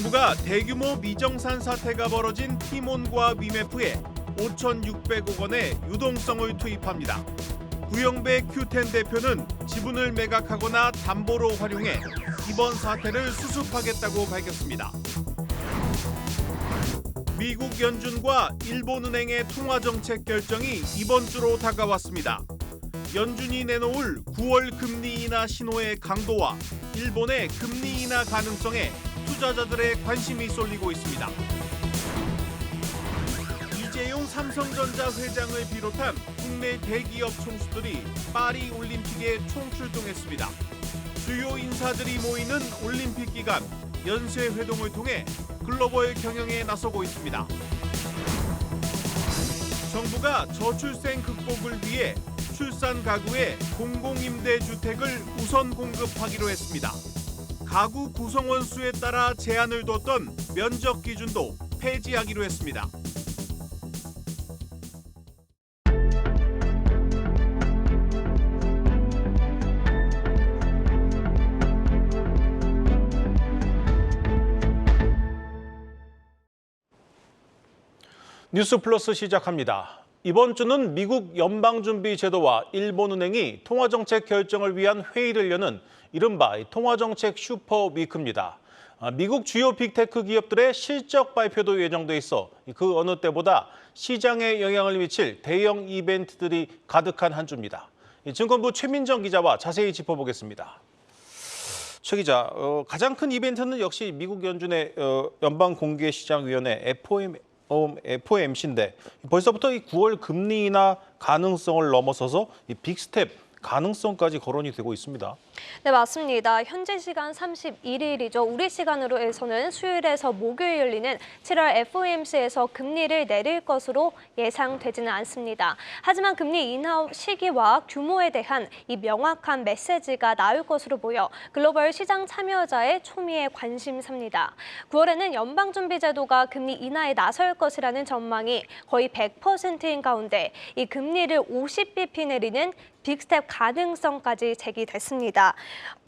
정부가 대규모 미정산 사태가 벌어진 티몬과 위메프에 5,600억 원의 유동성을 투입합니다. 구영배 Q10 대표는 지분을 매각하거나 담보로 활용해 이번 사태를 수습하겠다고 밝혔습니다. 미국 연준과 일본은행의 통화정책 결정이 이번 주로 다가왔습니다. 연준이 내놓을 9월 금리 인하 신호의 강도와 일본의 금리 인하 가능성에 투자자들의 관심이 쏠리고 있습니다. 이재용 삼성전자 회장을 비롯한 국내 대기업 총수들이 파리 올림픽에 총출동했습니다. 주요 인사들이 모이는 올림픽 기간 연쇄 회동을 통해 글로벌 경영에 나서고 있습니다. 정부가 저출생 극복을 위해 출산 가구에 공공임대주택을 우선 공급하기로 했습니다. 가구 구성원 수에 따라 제한을 뒀던 면적 기준도 폐지하기로 했습니다. 뉴스 플러스 시작합니다. 이번 주는 미국 연방준비제도와 일본은행이 통화정책 결정을 위한 회의를 여는 이른바 통화정책 슈퍼위크입니다. 미국 주요 빅테크 기업들의 실적 발표도 예정돼 있어 그 어느 때보다 시장에 영향을 미칠 대형 이벤트들이 가득한 한 주입니다. 증권부 최민정 기자와 자세히 짚어보겠습니다. 최 기자, 가장 큰 이벤트는 역시 미국 연준의 연방공개시장위원회 FOMC인데 벌써부터 이 9월 금리 인하 가능성을 넘어서서 이 빅스텝 가능성까지 거론이 되고 있습니다. 네, 맞습니다. 현지 시간 31일이죠. 우리 시간으로 해서는 수요일에서 목요일 열리는 7월 FOMC에서 금리를 내릴 것으로 예상되지는 않습니다. 하지만 금리 인하 시기와 규모에 대한 이 명확한 메시지가 나올 것으로 보여 글로벌 시장 참여자의 초미의 관심사입니다. 9월에는 연방준비제도가 금리 인하에 나설 것이라는 전망이 거의 100%인 가운데 이 금리를 50bp 내리는 빅스텝 가능성까지 제기됐습니다.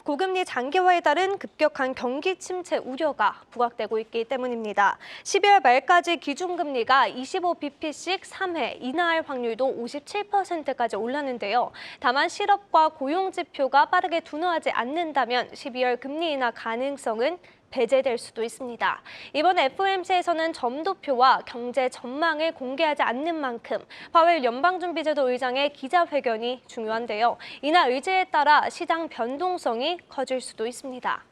고금리 장기화에 따른 급격한 경기 침체 우려가 부각되고 있기 때문입니다. 12월 말까지 기준금리가 25bp씩 3회 인하할 확률도 57%까지 올랐는데요. 다만 실업과 고용 지표가 빠르게 둔화하지 않는다면 12월 금리 인하 가능성은 배제될 수도 있습니다. 이번 FOMC에서는 점도표와 경제 전망을 공개하지 않는 만큼 파웰 연방준비제도 의장의 기자회견이 중요한데요. 이날 의제에 따라 시장 변동성이 커질 수도 있습니다.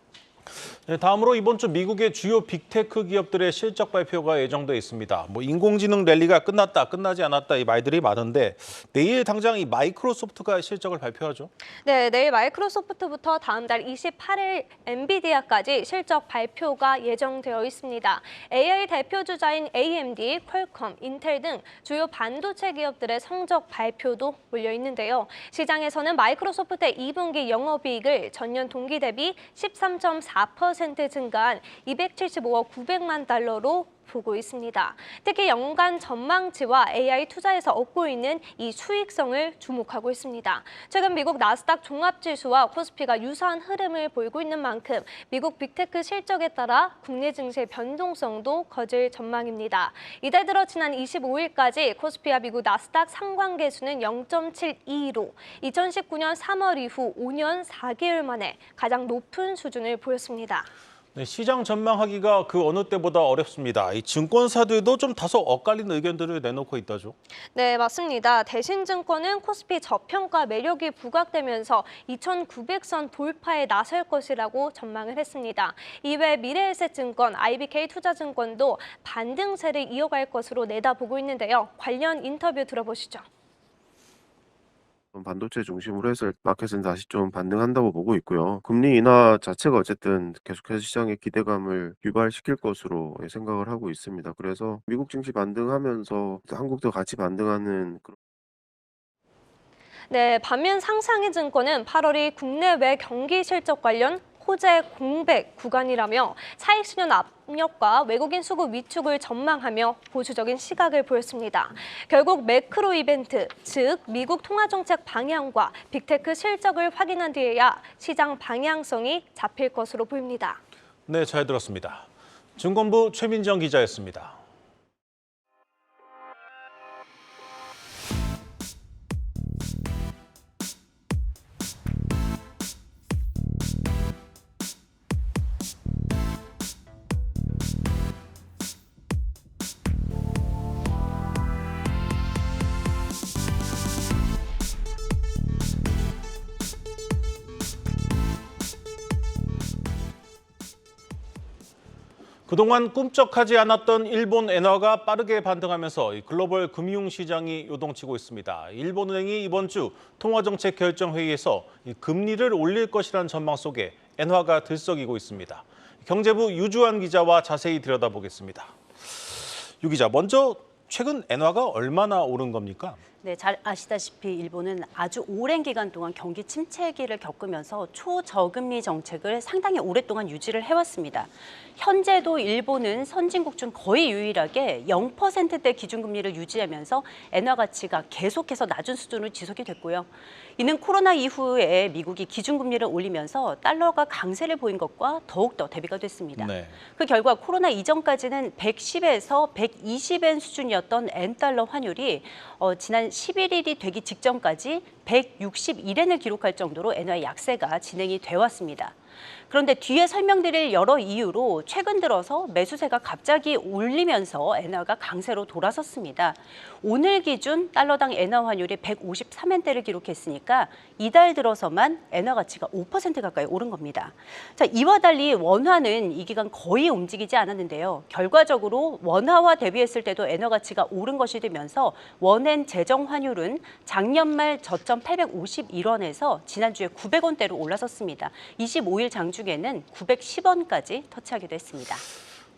네, 다음으로 이번 주 미국의 주요 빅테크 기업들의 실적 발표가 예정돼 있습니다. 인공지능 랠리가 끝났다, 끝나지 않았다 이 말들이 많은데 내일 당장 이 마이크로소프트가 실적을 발표하죠. 네, 내일 마이크로소프트부터 다음 달 28일 엔비디아까지 실적 발표가 예정되어 있습니다. AI 대표 주자인 AMD, 퀄컴, 인텔 등 주요 반도체 기업들의 성적 발표도 몰려 있는데요. 시장에서는 마이크로소프트의 2분기 영업이익을 전년 동기 대비 13.4% 증가한 275억 900만 달러로 보고 있습니다. 특히 연간 전망치와 AI 투자에서 얻고 있는 이 수익성을 주목하고 있습니다. 최근 미국 나스닥 종합지수와 코스피가 유사한 흐름을 보이고 있는 만큼 미국 빅테크 실적에 따라 국내 증시의 변동성도 커질 전망입니다. 이달 들어 지난 25일까지 코스피와 미국 나스닥 상관계수는 0.72로 2019년 3월 이후 5년 4개월 만에 가장 높은 수준을 보였습니다. 네, 시장 전망하기가 그 어느 때보다 어렵습니다. 이 증권사들도 좀 다소 엇갈린 의견들을 내놓고 있다죠. 네, 맞습니다. 대신증권은 코스피 저평가 매력이 부각되면서 2,900선 돌파에 나설 것이라고 전망을 했습니다. 이외 미래에셋증권, IBK투자증권도 반등세를 이어갈 것으로 내다보고 있는데요. 관련 인터뷰 들어보시죠. 반도체 중심으로 해서 마켓은 다시 좀 반등한다고 보고 있고요. 금리 인하 자체가 어쨌든 계속해서 시장의 기대감을 유발시킬 것으로 생각을 하고 있습니다. 그래서 미국 증시 반등하면서 한국도 같이 반등하는 그런. 네, 반면 상상의 증권은 8월이 국내외 경기 실적 관련 호재 공백 구간이라며 차익 실현 압력과 외국인 수급 위축을 전망하며 보수적인 시각을 보였습니다. 결국 매크로 이벤트, 즉 미국 통화정책 방향과 빅테크 실적을 확인한 뒤에야 시장 방향성이 잡힐 것으로 보입니다. 네, 잘 들었습니다. 증권부 최민정 기자였습니다. 그동안 꿈쩍하지 않았던 일본 엔화가 빠르게 반등하면서 글로벌 금융시장이 요동치고 있습니다. 일본은행이 이번 주 통화정책 결정회의에서 금리를 올릴 것이라는 전망 속에 엔화가 들썩이고 있습니다. 경제부 유주환 기자와 자세히 들여다보겠습니다. 유 기자, 먼저 최근 엔화가 얼마나 오른 겁니까? 네, 잘 아시다시피 일본은 아주 오랜 기간 동안 경기 침체기를 겪으면서 초저금리 정책을 상당히 오랫동안 유지를 해왔습니다. 현재도 일본은 선진국 중 거의 유일하게 0%대 기준금리를 유지하면서 엔화 가치가 계속해서 낮은 수준으로 지속이 됐고요. 이는 코로나 이후에 미국이 기준금리를 올리면서 달러가 강세를 보인 것과 더욱더 대비가 됐습니다. 네. 그 결과 코로나 이전까지는 110에서 120엔 수준이었던 엔달러 환율이 지난 11일이 되기 직전까지 161엔을 기록할 정도로 엔화의 약세가 진행이 돼 왔습니다. 그런데 뒤에 설명드릴 여러 이유로 최근 들어서 매수세가 갑자기 올리면서 엔화가 강세로 돌아섰습니다. 오늘 기준 달러당 엔화 환율이 153엔대를 기록했으니까 이달 들어서만 엔화 가치가 5% 가까이 오른 겁니다. 자, 이와 달리 원화는 이 기간 거의 움직이지 않았는데요. 결과적으로 원화와 대비했을 때도 엔화 가치가 오른 것이 되면서 원엔 재정 환율은 작년 말 저점 851원에서 지난주에 900원대로 올라섰습니다. 25일 장중에는 910원까지 터치하기도 했습니다.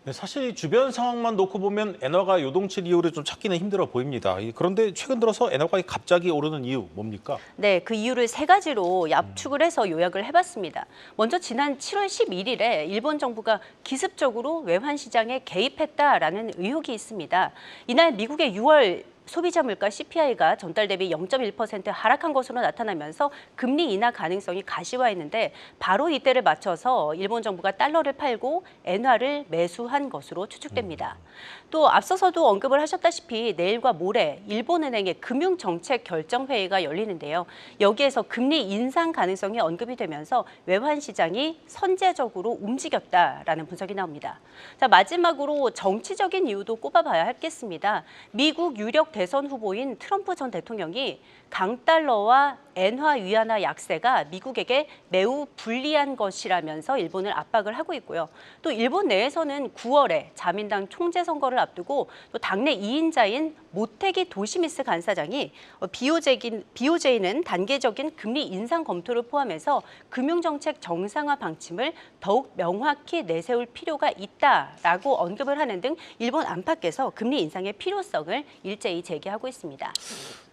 네, 사실 이 주변 상황만 놓고 보면 엔화가 요동칠 이유를 좀 찾기는 힘들어 보입니다. 그런데 최근 들어서 엔화가 갑자기 오르는 이유 뭡니까? 네, 그 이유를 세 가지로 압축을 해서 요약을 해봤습니다. 먼저 지난 7월 11일에 일본 정부가 기습적으로 외환 시장에 개입했다라는 의혹이 있습니다. 이날 미국의 6월 소비자 물가 CPI가 전달 대비 0.1% 하락한 것으로 나타나면서 금리 인하 가능성이 가시화했는데 바로 이때를 맞춰서 일본 정부가 달러를 팔고 엔화를 매수한 것으로 추측됩니다. 또 앞서서도 언급을 하셨다시피 내일과 모레 일본은행의 금융정책 결정회의가 열리는데요. 여기에서 금리 인상 가능성이 언급이 되면서 외환 시장이 선제적으로 움직였다라는 분석이 나옵니다. 자, 마지막으로 정치적인 이유도 꼽아봐야 하겠습니다. 미국 유력 대선 후보인 트럼프 전 대통령이 강달러와 엔화 위안화 약세가 미국에게 매우 불리한 것이라면서 일본을 압박을 하고 있고요. 또 일본 내에서는 9월에 자민당 총재 선거를 앞두고 또 당내 2인자인 모테기 도시미스 간사장이 BOJ는 단계적인 금리 인상 검토를 포함해서 금융정책 정상화 방침을 더욱 명확히 내세울 필요가 있다라고 언급을 하는 등 일본 안팎에서 금리 인상의 필요성을 일제히 제기하고 있습니다.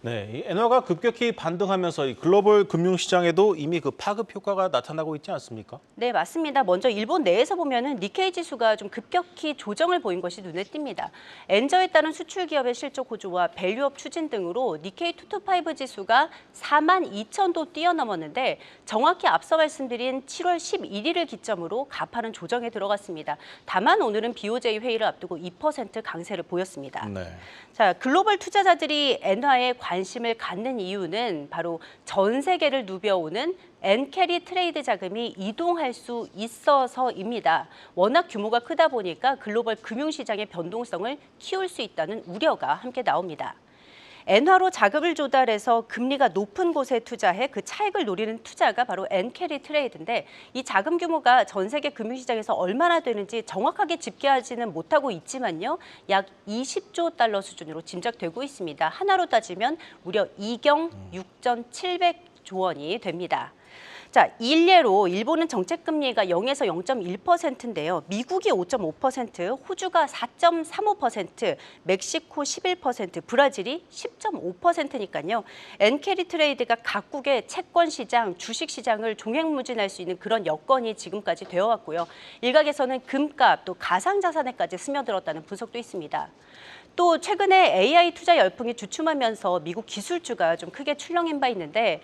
네, 이 엔화가 급격히 반등하면서 이 글로벌 금융시장에도 이미 그 파급 효과가 나타나고 있지 않습니까? 네, 맞습니다. 먼저 일본 내에서 보면은 니케이 지수가 좀 급격히 조정을 보인 것이 눈에 띕니다. 엔저에 따른 수출 기업의 실적 호조와 밸류업 추진 등으로 니케이 225 지수가 42,000도 뛰어넘었는데 정확히 앞서 말씀드린 7월 11일을 기점으로 가파른 조정에 들어갔습니다. 다만 오늘은 BOJ 회의를 앞두고 2% 강세를 보였습니다. 네. 자, 글로벌 투자자들이 엔화에 관심을 갖는 이유는 바로 전 세계를 누벼오는 엔캐리 트레이드 자금이 이동할 수 있어서입니다. 워낙 규모가 크다 보니까 글로벌 금융시장의 변동성을 키울 수 있다는 우려가 함께 나옵니다. 엔화로 자금을 조달해서 금리가 높은 곳에 투자해 그 차익을 노리는 투자가 바로 엔캐리 트레이드인데 이 자금 규모가 전 세계 금융시장에서 얼마나 되는지 정확하게 집계하지는 못하고 있지만요. 약 20조 달러 수준으로 짐작되고 있습니다. 하나로 따지면 무려 2경 6,700조 원이 됩니다. 자, 일례로 일본은 정책금리가 0에서 0.1%인데요. 미국이 5.5%, 호주가 4.35%, 멕시코 11%, 브라질이 10.5%니까요. 엔캐리 트레이드가 각국의 채권 시장, 주식 시장을 종횡무진할 수 있는 그런 여건이 지금까지 되어 왔고요. 일각에서는 금값 또 가상자산에까지 스며들었다는 분석도 있습니다. 또 최근에 AI 투자 열풍이 주춤하면서 미국 기술주가 좀 크게 출렁인 바 있는데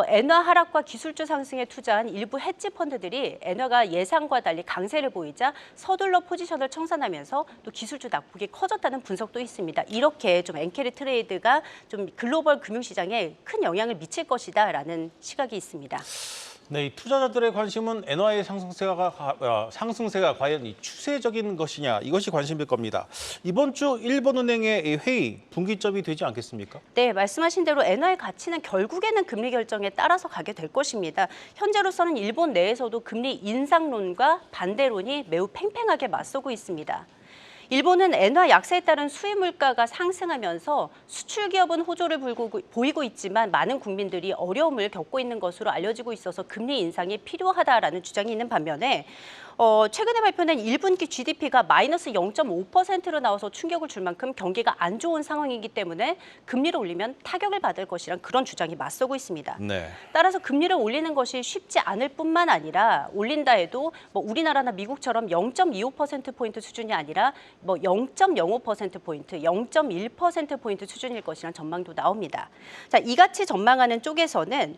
엔화 하락과 기술주 상승에 투자한 일부 헤지 펀드들이 엔화가 예상과 달리 강세를 보이자 서둘러 포지션을 청산하면서 또 기술주 낙폭이 커졌다는 분석도 있습니다. 이렇게 좀 엔캐리 트레이드가 좀 글로벌 금융시장에 큰 영향을 미칠 것이다라는 시각이 있습니다. 네, 이 투자자들의 관심은 엔화의 상승세가 과연 이 추세적인 것이냐, 이것이 관심일 겁니다. 이번 주 일본은행의 이 회의 분기점이 되지 않겠습니까? 네, 말씀하신 대로 엔화의 가치는 결국에는 금리 결정에 따라서 가게 될 것입니다. 현재로서는 일본 내에서도 금리 인상론과 반대론이 매우 팽팽하게 맞서고 있습니다. 일본은 엔화 약세에 따른 수입 물가가 상승하면서 수출 기업은 호조를 보이고 있지만 많은 국민들이 어려움을 겪고 있는 것으로 알려지고 있어서 금리 인상이 필요하다라는 주장이 있는 반면에 최근에 발표된 1분기 GDP가 마이너스 0.5%로 나와서 충격을 줄 만큼 경기가 안 좋은 상황이기 때문에 금리를 올리면 타격을 받을 것이란 그런 주장이 맞서고 있습니다. 네. 따라서 금리를 올리는 것이 쉽지 않을 뿐만 아니라 올린다 해도 우리나라나 미국처럼 0.25%포인트 수준이 아니라 0.05%포인트, 0.1%포인트 수준일 것이라는 전망도 나옵니다. 자, 이같이 전망하는 쪽에서는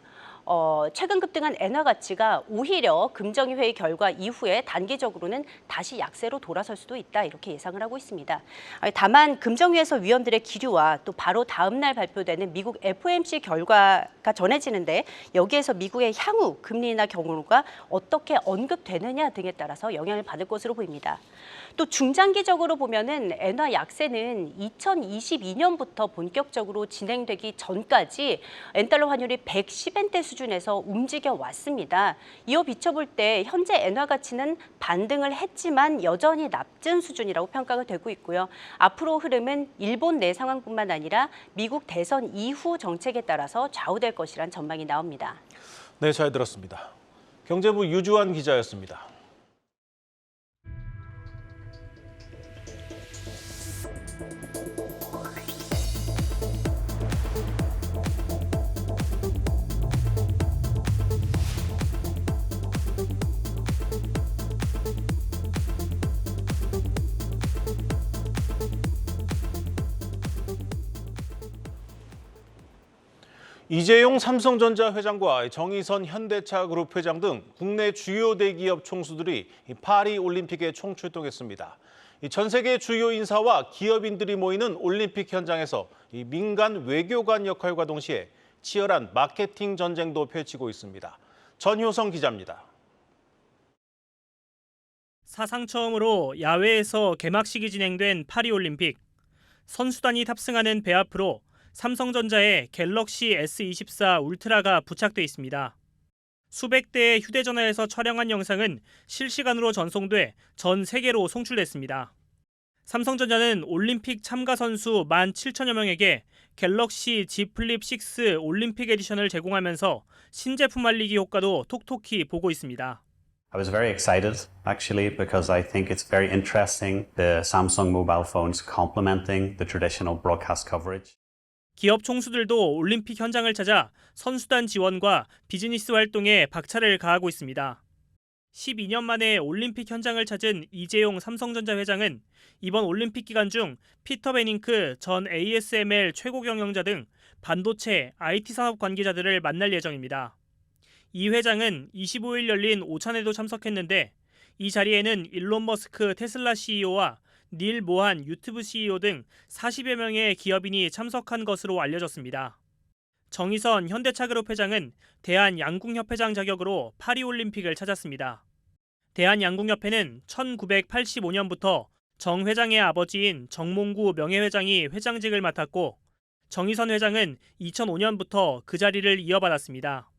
최근 급등한 엔화 가치가 오히려 금정위 회의 결과 이후에 단기적으로는 다시 약세로 돌아설 수도 있다 이렇게 예상을 하고 있습니다. 다만 금정위에서 위원들의 기류와 또 바로 다음 날 발표되는 미국 FOMC 결과가 전해지는데 여기에서 미국의 향후 금리 인하 경로가 어떻게 언급되느냐 등에 따라서 영향을 받을 것으로 보입니다. 또 중장기적으로 보면은 엔화 약세는 2022년부터 본격적으로 진행되기 전까지 엔달러 환율이 110엔대 수준에서 움직여 왔습니다. 이어 비춰볼 때 현재 엔화 가치는 반등을 했지만 여전히 낮은 수준이라고 평가가 되고 있고요. 앞으로 흐름은 일본 내 상황뿐만 아니라 미국 대선 이후 정책에 따라서 좌우될 것이란 전망이 나옵니다. 네, 잘 들었습니다. 경제부 유주환 기자였습니다. 이재용 삼성전자 회장과 정의선 현대차그룹 회장 등 국내 주요 대기업 총수들이 파리 올림픽에 총출동했습니다. 전 세계 주요 인사와 기업인들이 모이는 올림픽 현장에서 민간 외교관 역할과 동시에 치열한 마케팅 전쟁도 펼치고 있습니다. 전효성 기자입니다. 사상 처음으로 야외에서 개막식이 진행된 파리올림픽. 선수단이 탑승하는 배 앞으로 삼성전자의 갤럭시 S24 울트라가 부착돼 있습니다. 수백 대의 휴대전화에서 촬영한 영상은 실시간으로 전송돼 전 세계로 송출됐습니다. 삼성전자는 올림픽 참가 선수 17,000여 명에게 갤럭시 Z 플립 6 올림픽 에디션을 제공하면서 신제품 알리기 효과도 톡톡히 보고 있습니다. I was very excited actually because I think it's very interesting the Samsung mobile phones complementing the traditional broadcast coverage. 기업 총수들도 올림픽 현장을 찾아 선수단 지원과 비즈니스 활동에 박차를 가하고 있습니다. 12년 만에 올림픽 현장을 찾은 이재용 삼성전자 회장은 이번 올림픽 기간 중 피터 베닝크 전 ASML 최고 경영자 등 반도체, IT 산업 관계자들을 만날 예정입니다. 이 회장은 25일 열린 오찬에도 참석했는데 이 자리에는 일론 머스크 테슬라 CEO와 닐 모한 유튜브 CEO 등 40여 명의 기업인이 참석한 것으로 알려졌습니다. 정의선 현대차그룹 회장은 대한양궁협회장 자격으로 파리올림픽을 찾았습니다. 대한양궁협회는 1985년부터 정 회장의 아버지인 정몽구 명예회장이 회장직을 맡았고 정의선 회장은 2005년부터 그 자리를 이어받았습니다.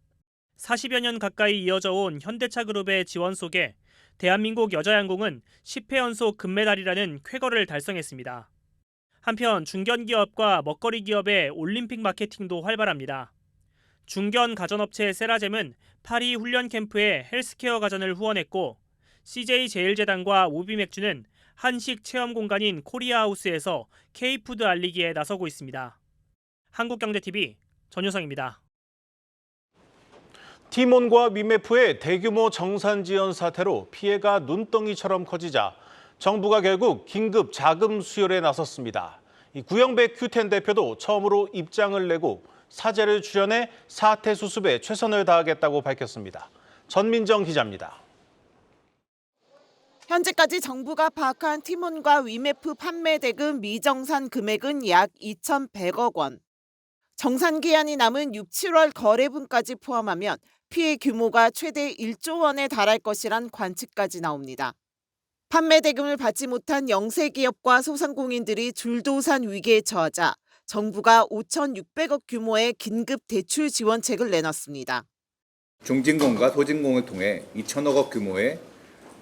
40여 년 가까이 이어져 온 현대차그룹의 지원 속에 대한민국 여자양궁은 10회 연속 금메달이라는 쾌거를 달성했습니다. 한편 중견기업과 먹거리 기업의 올림픽 마케팅도 활발합니다. 중견 가전업체 세라젬은 파리 훈련 캠프에 헬스케어 가전을 후원했고 CJ제일제당과 우비맥주는 한식 체험 공간인 코리아하우스에서 K푸드 알리기에 나서고 있습니다. 한국경제TV 전효성입니다. 티몬과 미메프의 대규모 정산 지연 사태로 피해가 눈덩이처럼 커지자 정부가 결국 긴급 자금 수혈에 나섰습니다. 이 구영배 큐텐 대표도 처음으로 입장을 내고 사죄를 출연해 사태 수습에 최선을 다하겠다고 밝혔습니다. 전민정 기자입니다. 현재까지 정부가 파악한 티몬과 위메프 판매 대금 미정산 금액은 약 2,100억 원. 정산 기한이 남은 6, 7월 거래분까지 포함하면 피해 규모가 최대 1조 원에 달할 것이란 관측까지 나옵니다. 판매 대금을 받지 못한 영세 기업과 소상공인들이 줄도산 위기에 처하자 정부가 5,600억 규모의 긴급 대출 지원책을 내놨습니다. 중진공과 소진공을 통해 2천억 원 규모의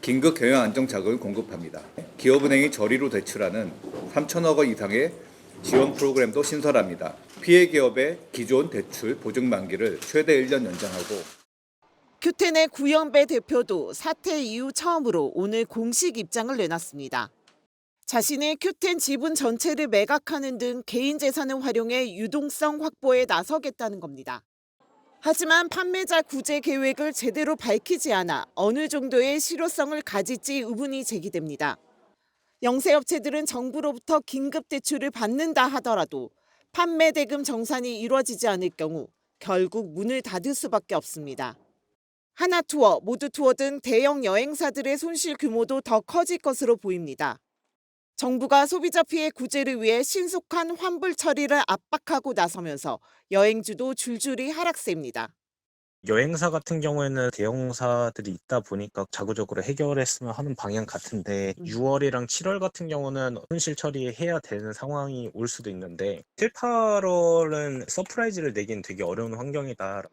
긴급 경영 안정 자금을 공급합니다. 기업은행이 저리로 대출하는 3천억 원 이상의 지원 프로그램도 신설합니다. 피해 기업의 기존 대출 보증 만기를 최대 1년 연장하고 큐텐의 구영배 대표도 사태 이후 처음으로 오늘 공식 입장을 내놨습니다. 자신의 큐텐 지분 전체를 매각하는 등 개인 재산을 활용해 유동성 확보에 나서겠다는 겁니다. 하지만 판매자 구제 계획을 제대로 밝히지 않아 어느 정도의 실효성을 가질지 의문이 제기됩니다. 영세업체들은 정부로부터 긴급 대출을 받는다 하더라도 판매 대금 정산이 이루어지지 않을 경우 결국 문을 닫을 수밖에 없습니다. 하나투어, 모두투어 등 대형 여행사들의 손실 규모도 더 커질 것으로 보입니다. 정부가 소비자 피해 구제를 위해 신속한 환불 처리를 압박하고 나서면서 여행주도 줄줄이 하락세입니다. 여행사 같은 경우에는 대형사들이 있다 보니까 자구적으로 해결했으면 하는 방향 같은데 6월이랑 7월 같은 경우는 손실 처리해야 되는 상황이 올 수도 있는데 7, 8월은 서프라이즈를 내긴 되게 어려운 환경이다.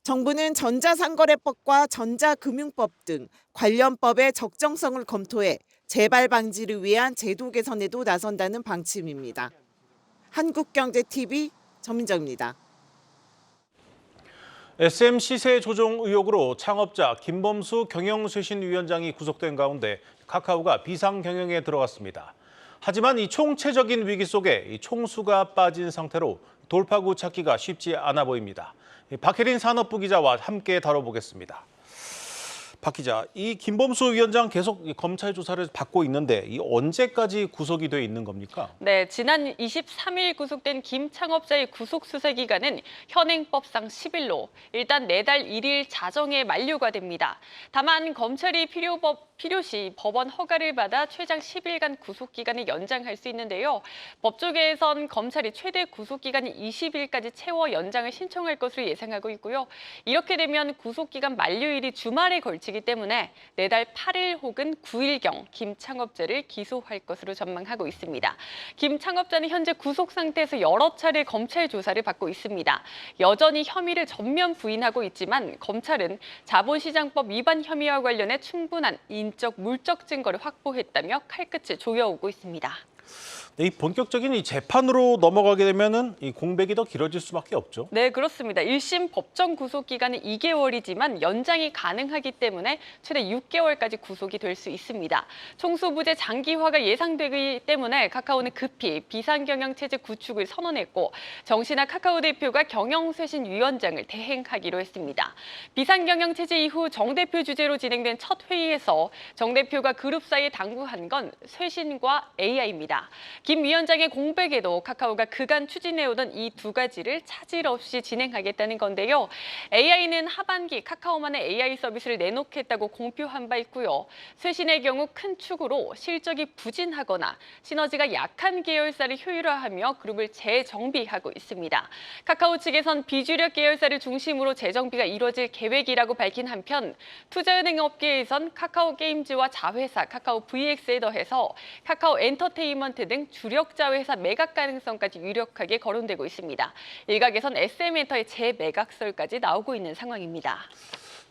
정부는 전자상거래법과 전자금융법 등 관련 법의 적정성을 검토해 재발 방지를 위한 제도 개선에도 나선다는 방침입니다. 한국경제TV 전민정입니다. SM 시세 조종 의혹으로 창업자 김범수 경영쇄신위원장이 구속된 가운데 카카오가 비상경영에 들어갔습니다. 하지만 이 총체적인 위기 속에 이 총수가 빠진 상태로 돌파구 찾기가 쉽지 않아 보입니다. 박혜린 산업부 기자와 함께 다뤄보겠습니다. 박 기자, 이 김범수 위원장 계속 검찰 조사를 받고 있는데 이 언제까지 구속이 돼 있는 겁니까? 네, 지난 23일 구속된 김 창업자의 구속 수사 기간은 현행법상 10일로 일단 내달 1일 자정에 만료가 됩니다. 다만 검찰이 필요시 법원 허가를 받아 최장 10일간 구속 기간을 연장할 수 있는데요. 법조계에선 검찰이 최대 구속 기간이 20일까지 채워 연장을 신청할 것으로 예상하고 있고요. 이렇게 되면 구속 기간 만료일이 주말에 걸치기 때문에 내달 8일 혹은 9일경 김 창업자를 기소할 것으로 전망하고 있습니다. 김 창업자는 현재 구속 상태에서 여러 차례 검찰 조사를 받고 있습니다. 여전히 혐의를 전면 부인하고 있지만 검찰은 자본시장법 위반 혐의와 관련해 충분한 인적, 물적 증거를 확보했다며 칼끝을 조여오고 있습니다. 이 본격적인 이 재판으로 넘어가게 되면은 이 공백이 더 길어질 수밖에 없죠. 네, 그렇습니다. 1심 법정 구속 기간은 2개월이지만 연장이 가능하기 때문에 최대 6개월까지 구속이 될 수 있습니다. 총수부재 장기화가 예상되기 때문에 카카오는 급히 비상경영 체제 구축을 선언했고 정신학 카카오 대표가 경영쇄신위원장을 대행하기로 했습니다. 비상경영 체제 이후 정 대표 주재로 진행된 첫 회의에서 정 대표가 그룹사에 당부한 건 쇄신과 AI입니다. 김 위원장의 공백에도 카카오가 그간 추진해오던 이 두 가지를 차질 없이 진행하겠다는 건데요. AI는 하반기 카카오만의 AI 서비스를 내놓겠다고 공표한 바 있고요. 쇄신의 경우 큰 축으로 실적이 부진하거나 시너지가 약한 계열사를 효율화하며 그룹을 재정비하고 있습니다. 카카오 측에선 비주력 계열사를 중심으로 재정비가 이뤄질 계획이라고 밝힌 한편 투자은행 업계에선 카카오 게임즈와 자회사 카카오 VX에 더해서 카카오 엔터테인먼트 등 주력 자회사 매각 가능성까지 유력하게 거론되고 있습니다. 일각에선 SM엔터의 재매각설까지 나오고 있는 상황입니다.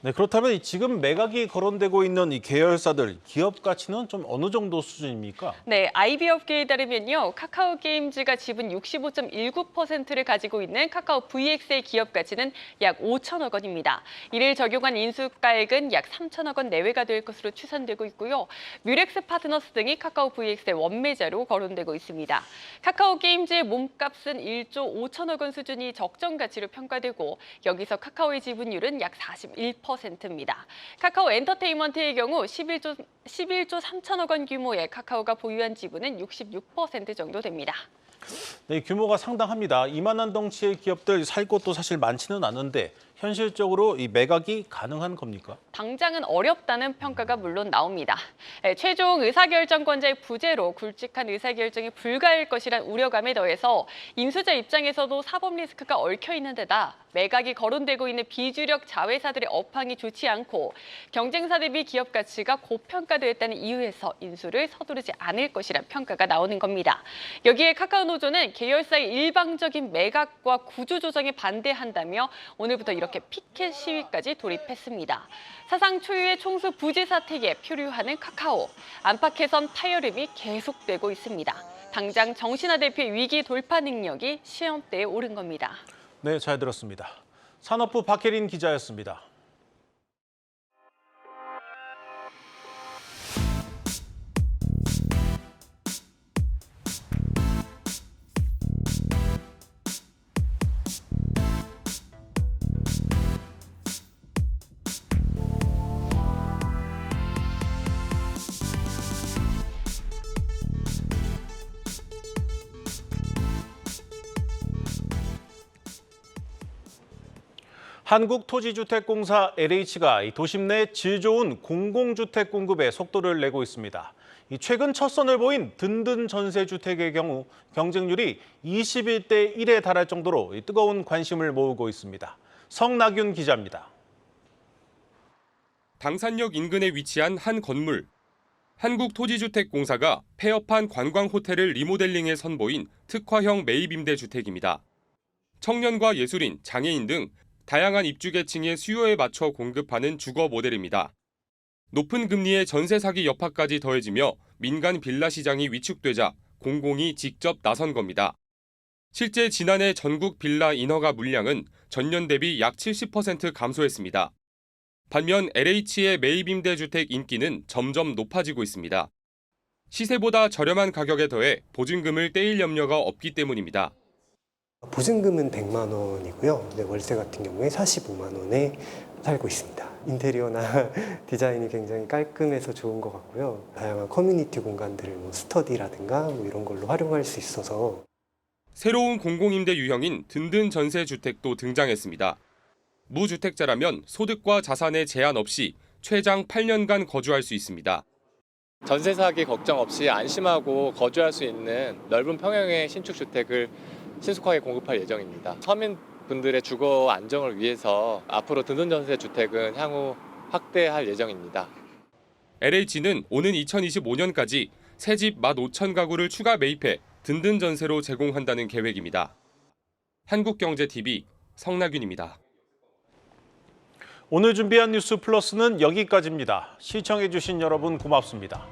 네, 그렇다면 지금 매각이 거론되고 있는 이 계열사들 기업 가치는 좀 어느 정도 수준입니까? 네, IB 업계에 따르면요. 카카오 게임즈가 지분 65.19%를 가지고 있는 카카오 VX의 기업 가치는 약 5천억 원입니다. 이를 적용한 인수가액은 약 3천억 원 내외가 될 것으로 추산되고 있고요. 뮤렉스 파트너스 등이 카카오 VX의 원매자로 거론되고 있습니다. 카카오 게임즈의 몸값은 1조 5천억 원 수준이 적정 가치로 평가되고 여기서 카카오의 지분율은 약 41%입니다. 카카오 엔터테인먼트의 경우 11조 3천억 원 규모의 카카오가 보유한 지분은 66% 정도 됩니다. 네, 규모가 상당합니다. 이만한 덩치의 기업들 살 곳도 사실 많지는 않은데 현실적으로 이 매각이 가능한 겁니까? 당장은 어렵다는 평가가 물론 나옵니다. 최종 의사결정권자의 부재로 굵직한 의사결정이 불가할 것이란 우려감에 더해서 인수자 입장에서도 사법 리스크가 얽혀 있는 데다 매각이 거론되고 있는 비주력 자회사들의 업황이 좋지 않고 경쟁사 대비 기업 가치가 고평가되었다는 이유에서 인수를 서두르지 않을 것이란 평가가 나오는 겁니다. 여기에 카카오노조는 계열사의 일방적인 매각과 구조조정에 반대한다며 오늘부터 이렇게 피켓 시위까지 돌입했습니다. 사상 초유의 총수 부재 사태에 표류하는 카카오. 안팎에선 파열음이 계속되고 있습니다. 당장 정신화 대표의 위기 돌파 능력이 시험대에 오른 겁니다. 네, 잘 들었습니다. 산업부 박혜린 기자였습니다. 한국토지주택공사 LH가 도심 내 질 좋은 공공주택 공급에 속도를 내고 있습니다. 최근 첫 선을 보인 든든 전세주택의 경우 경쟁률이 21대 1에 달할 정도로 뜨거운 관심을 모으고 있습니다. 성나균 기자입니다. 당산역 인근에 위치한 한 건물. 한국토지주택공사가 폐업한 관광호텔을 리모델링해 선보인 특화형 매입임대 주택입니다. 청년과 예술인, 장애인 등 다양한 입주계층의 수요에 맞춰 공급하는 주거 모델입니다. 높은 금리의 전세 사기 여파까지 더해지며 민간 빌라 시장이 위축되자 공공이 직접 나선 겁니다. 실제 지난해 전국 빌라 인허가 물량은 전년 대비 약 70% 감소했습니다. 반면 LH의 매입임대주택 인기는 점점 높아지고 있습니다. 시세보다 저렴한 가격에 더해 보증금을 떼일 염려가 없기 때문입니다. 보증금은 100만 원이고요. 월세 같은 경우에 45만 원에 살고 있습니다. 인테리어나 디자인이 굉장히 깔끔해서 좋은 것 같고요. 다양한 커뮤니티 공간들을 스터디라든가 이런 걸로 활용할 수 있어서. 새로운 공공임대 유형인 든든 전세주택도 등장했습니다. 무주택자라면 소득과 자산에 제한 없이 최장 8년간 거주할 수 있습니다. 전세 사기 걱정 없이 안심하고 거주할 수 있는 넓은 평형의 신축주택을 신속하게 공급할 예정입니다. 서민분들의 주거 안정을 위해서 앞으로 든든 전세 주택은 향후 확대할 예정입니다. LH는 오는 2025년까지 새집 15,000가구를 추가 매입해 든든 전세로 제공한다는 계획입니다. 한국경제TV 성나균입니다. 오늘 준비한 뉴스 플러스는 여기까지입니다. 시청해주신 여러분 고맙습니다.